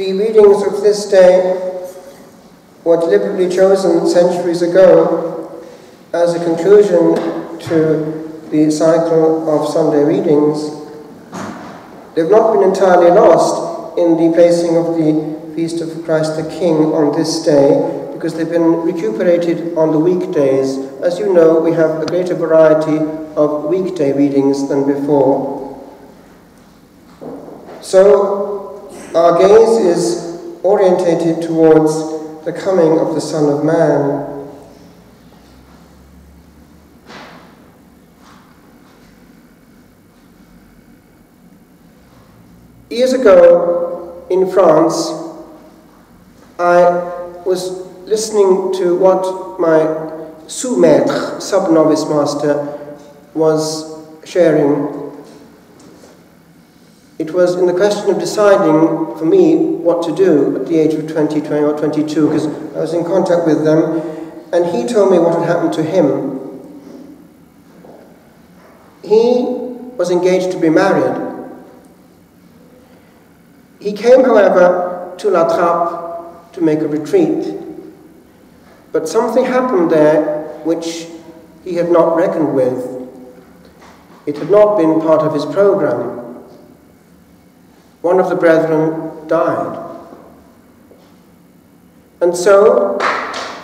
The readings of this day were deliberately chosen centuries ago as a conclusion to the cycle of Sunday readings. They've not been entirely lost in the placing of the Feast of Christ the King on this day, because they've been recuperated on the weekdays. As you know, we have a greater variety of weekday readings than before. So our gaze is orientated towards the coming of the Son of Man. Years ago in France, I was listening to what my sous-maître, sub-novice master, was sharing. It was in the question of deciding for me what to do at the age of 20 or 22, because I was in contact with them, and he told me what had happened to him. He was engaged to be married. He came, however, to La Trappe to make a retreat. But something happened there which he had not reckoned with. It had not been part of his program. One of the brethren died. And so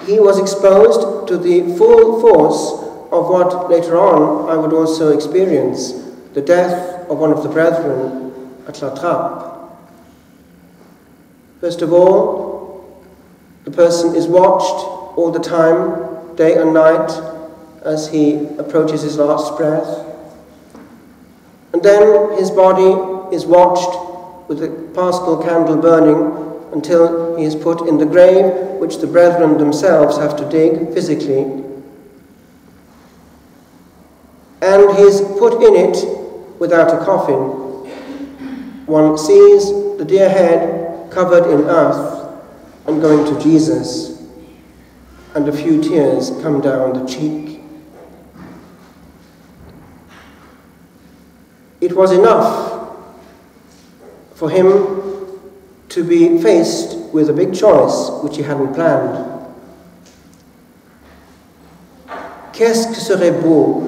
he was exposed to the full force of what later on I would also experience, the death of one of the brethren at La Trappe. First of all, the person is watched all the time, day and night, as he approaches his last breath. And then his body is watched with a Paschal candle burning until he is put in the grave, which the brethren themselves have to dig physically. And he is put in it without a coffin. One sees the dear head covered in earth and going to Jesus, and a few tears come down the cheek. It was enough for him to be faced with a big choice which he hadn't planned. Qu'est-ce que serait beau,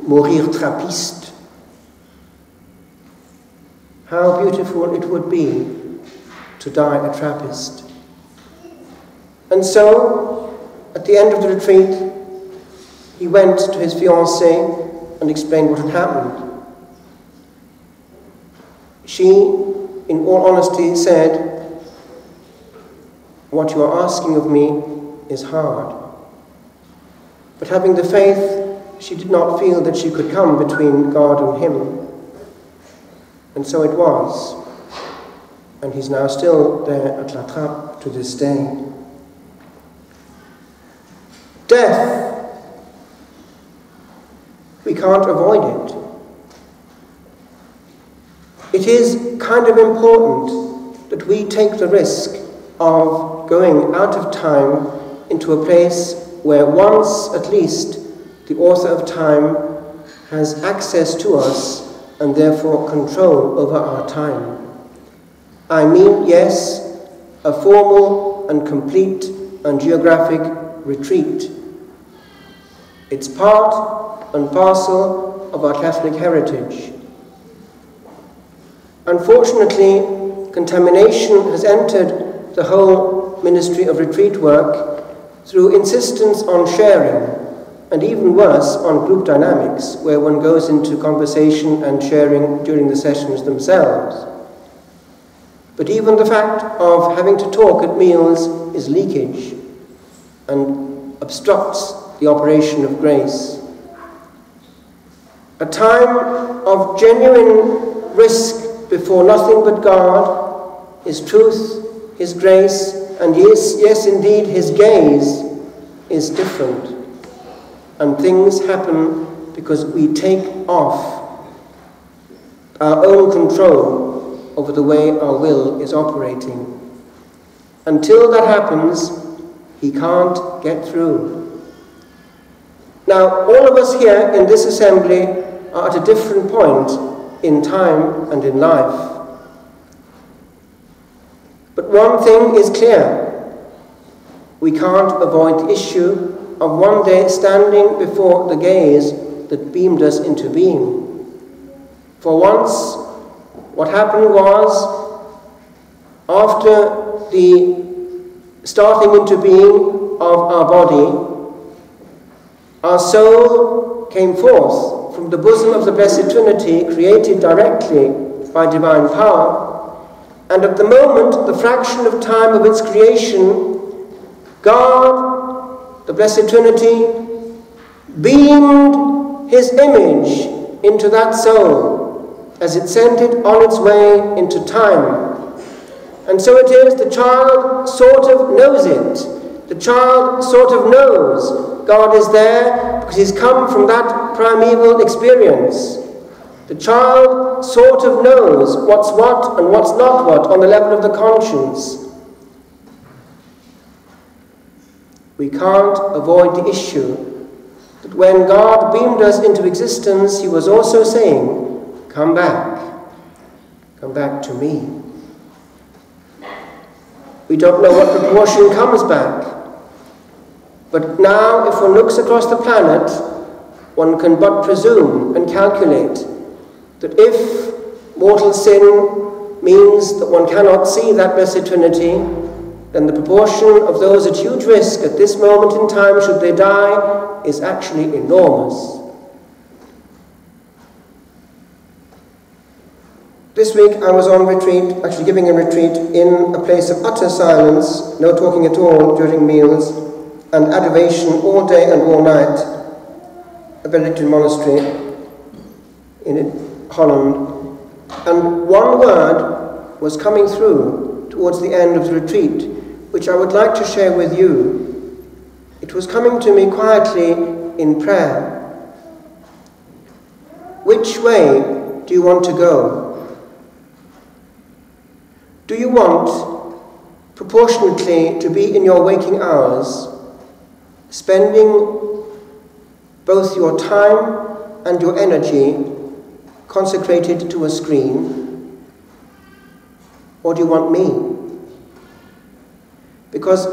mourir trappiste? How beautiful it would be to die a Trappist. And so, at the end of the retreat, he went to his fiancée and explained what had happened. She, in all honesty, said, "What you are asking of me is hard." But having the faith, she did not feel that she could come between God and him. And so it was. And he's now still there at La Trappe to this day. Death. We can't avoid it. It is kind of important that we take the risk of going out of time into a place where once at least the author of time has access to us and therefore control over our time. I mean, yes, a formal and complete and geographic retreat. It's part and parcel of our Catholic heritage. Unfortunately, contamination has entered the whole ministry of retreat work through insistence on sharing, and even worse, on group dynamics, where one goes into conversation and sharing during the sessions themselves. But even the fact of having to talk at meals is leakage and obstructs the operation of grace. A time of genuine risk before nothing but God, His truth, His grace, and yes, indeed, His gaze is different. And things happen because we take off our own control over the way our will is operating. Until that happens, He can't get through. Now, all of us here in this assembly are at a different point in time and in life. But one thing is clear. We can't avoid the issue of one day standing before the gaze that beamed us into being. For once, what happened was, after the starting into being of our body, our soul came forth from the bosom of the Blessed Trinity, created directly by divine power, and at the moment, the fraction of time of its creation, God, the Blessed Trinity, beamed His image into that soul as it sent it on its way into time. And so it is, the child sort of knows it. The child sort of knows God is there because he's come from that primeval experience. The child sort of knows what's what and what's not what on the level of the conscience. We can't avoid the issue that when God beamed us into existence, He was also saying, come back to me. We don't know what proportion comes back. But now, if one looks across the planet, one can but presume and calculate that if mortal sin means that one cannot see that Blessed Trinity, then the proportion of those at huge risk at this moment in time, should they die, is actually enormous. This week I was on retreat, actually giving a retreat in a place of utter silence, no talking at all during meals, and adoration all day and all night, a Benedictine monastery in Holland. And one word was coming through towards the end of the retreat, which I would like to share with you. It was coming to me quietly in prayer. Which way do you want to go? Do you want, proportionately, to be in your waking hours, spending both your time and your energy consecrated to a screen, or do you want me? Because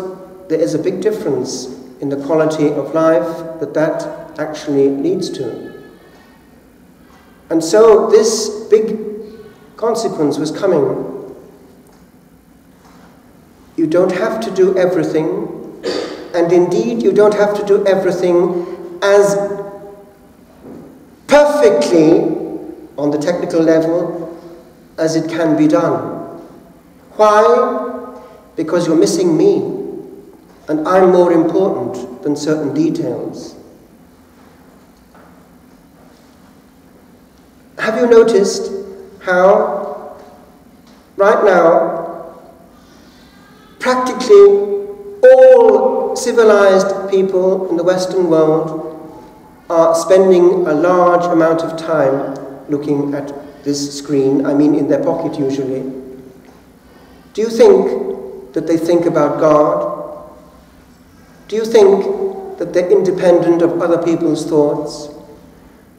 there is a big difference in the quality of life that actually leads to. And so this big consequence was coming. You don't have to do everything, and indeed you don't have to do everything as perfectly on the technical level as it can be done. Why? Because you're missing me, and I'm more important than certain details. Have you noticed how right now practically all civilized people in the Western world are spending a large amount of time looking at this screen, I mean in their pocket usually? Do you think that they think about God? Do you think that they're independent of other people's thoughts?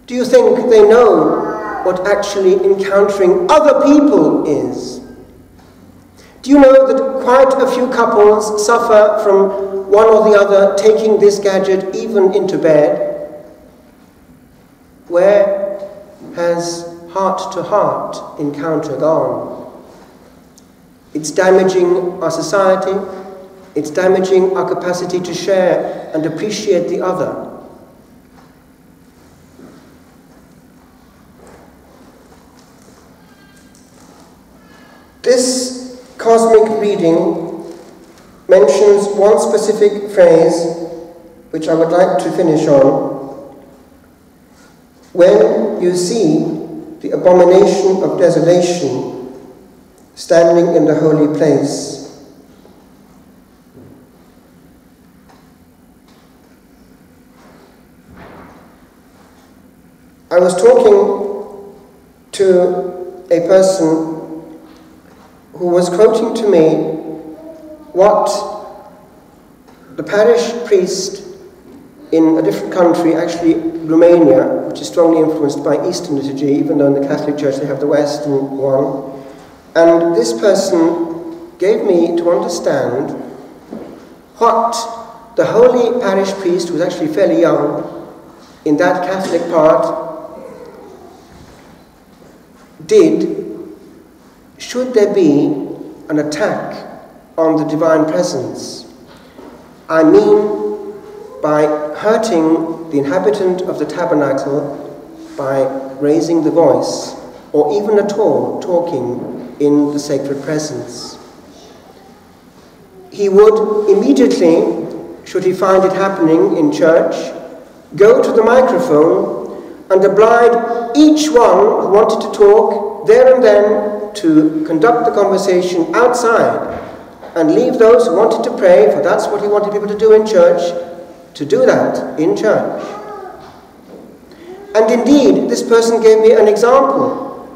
Do you think they know what actually encountering other people is? Do you know that quite a few couples suffer from one or the other taking this gadget even into bed? Where has heart-to-heart encounter gone? It's damaging our society. It's damaging our capacity to share and appreciate the other. This cosmic reading mentions one specific phrase which I would like to finish on. When you see the abomination of desolation standing in the holy place, I was talking to a person who was quoting to me what the parish priest in a different country, actually Romania, which is strongly influenced by Eastern liturgy, even though in the Catholic Church they have the Western one. And this person gave me to understand what the holy parish priest, who was actually fairly young, in that Catholic part, did should there be an attack on the divine presence. I mean by hurting the inhabitant of the tabernacle by raising the voice, or even at all talking in the sacred presence. He would immediately, should he find it happening in church, go to the microphone and oblige each one who wanted to talk there and then to conduct the conversation outside, and leave those who wanted to pray, for that's what he wanted people to do in church, to do that in church. And indeed, this person gave me an example.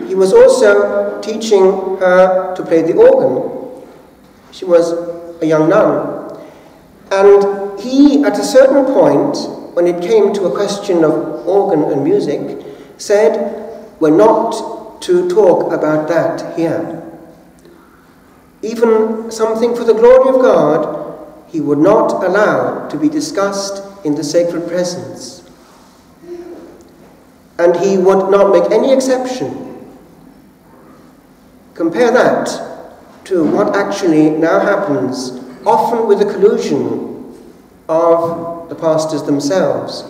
He was also teaching her to play the organ. She was a young nun. And he, at a certain point, when it came to a question of organ and music, said, "We're not to talk about that here." Even something for the glory of God, he would not allow to be discussed in the sacred presence. And he would not make any exception. Compare that to what actually now happens, often with the collusion of the pastors themselves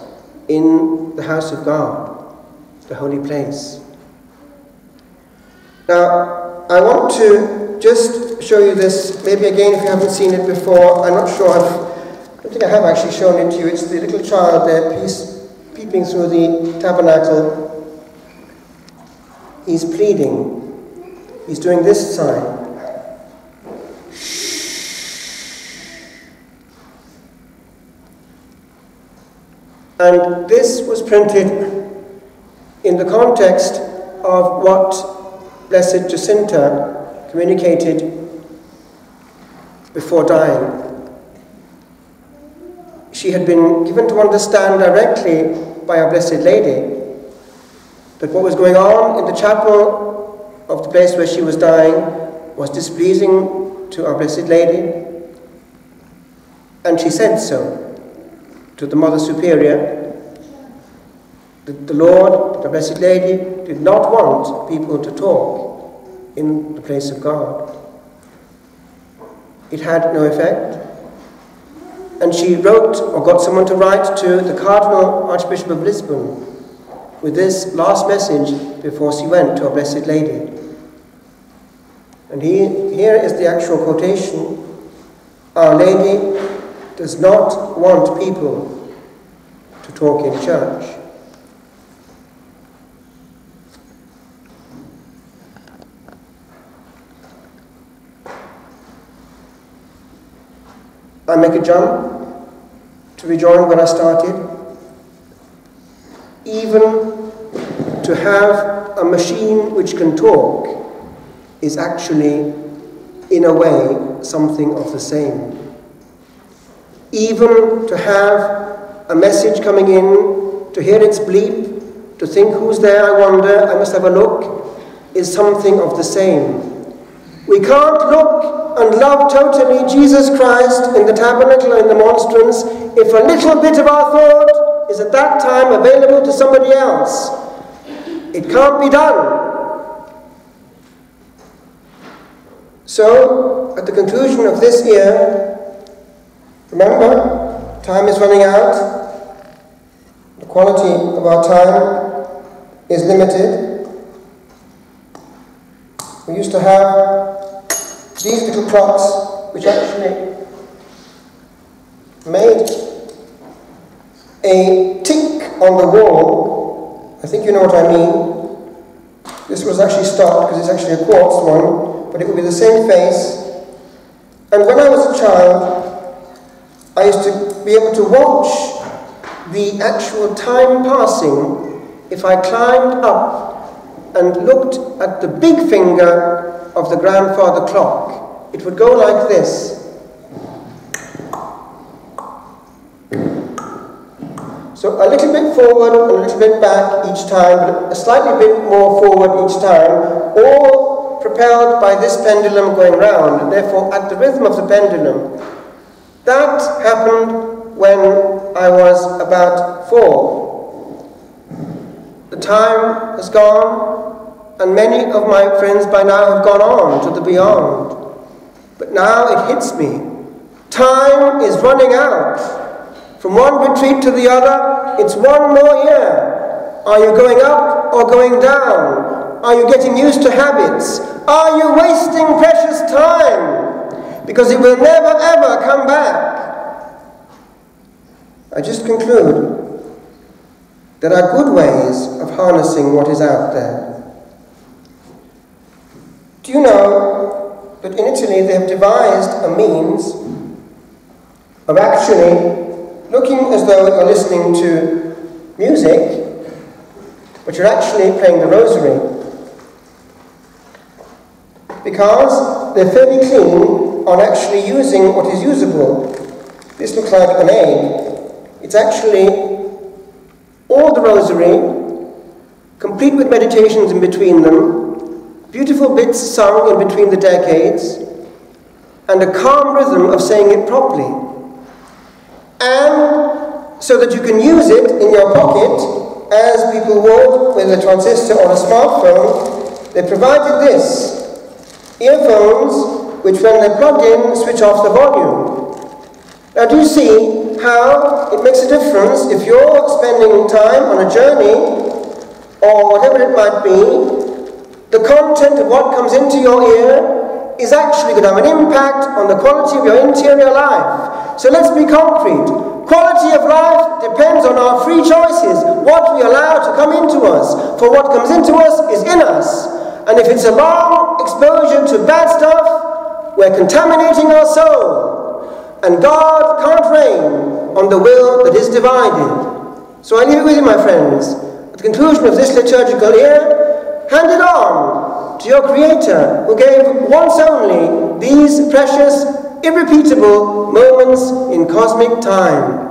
in the house of God, the holy place. Now, I want to just show you this, maybe again if you haven't seen it before. I'm not sure, I don't think I have actually shown it to you. It's the little child there, peeping through the tabernacle. He's pleading. He's doing this sign. And this was printed in the context of what Blessed Jacinta communicated before dying. She had been given to understand directly by Our Blessed Lady that what was going on in the chapel of the place where she was dying was displeasing to Our Blessed Lady, and she said so to the Mother Superior, that the Lord, the Blessed Lady, did not want people to talk in the place of God. It had no effect. And she wrote, or got someone to write to the Cardinal Archbishop of Lisbon with this last message before she went to Our Blessed Lady. And here is the actual quotation. Our Lady does not want people to talk in church. I make a jump to rejoin where I started. Even to have a machine which can talk is actually, in a way, something of the same. Even to have a message coming in, to hear its bleep, to think who's there, I wonder, I must have a look, is something of the same. We can't look and love totally Jesus Christ in the tabernacle or in the monstrance if a little bit of our thought is at that time available to somebody else. It can't be done. So, at the conclusion of this year, remember, time is running out. The quality of our time is limited. We used to have these little clocks, which actually made a tick on the wall. I think you know what I mean. This was actually stopped because it's actually a quartz one, but it would be the same face. And when I was a child, I used to be able to watch the actual time passing if I climbed up and looked at the big finger of the grandfather clock. It would go like this. So a little bit forward and a little bit back each time, but a slightly bit more forward each time, all propelled by this pendulum going round, and therefore at the rhythm of the pendulum. That happened when I was about 4. The time has gone, and many of my friends by now have gone on to the beyond. But now it hits me. Time is running out. From one retreat to the other, it's one more year. Are you going up or going down? Are you getting used to habits? Are you wasting precious time? Because it will never ever come back. I just conclude there are good ways of harnessing what is out there. Do you know that in Italy they have devised a means of actually looking as though you're listening to music, but you're actually playing the rosary? Because they're fairly keen on actually using what is usable. This looks like an egg. It's actually all the rosary, complete with meditations in between them, beautiful bits sung in between the decades, and a calm rhythm of saying it properly. And so that you can use it in your pocket, as people would with a transistor or a smartphone, they provided this. Earphones, which when they're plugged in, switch off the volume. Now do you see how it makes a difference if you're spending time on a journey, or whatever it might be, the content of what comes into your ear is actually going to have an impact on the quality of your interior life. So let's be concrete. Quality of life depends on our free choices, what we allow to come into us. For what comes into us is in us. And if it's a long exposure to bad stuff, we're contaminating our soul. And God can't reign on the will that is divided. So I leave it with you, my friends. At the conclusion of this liturgical year, hand it on to your Creator, who gave once only these precious, irrepeatable moments in cosmic time.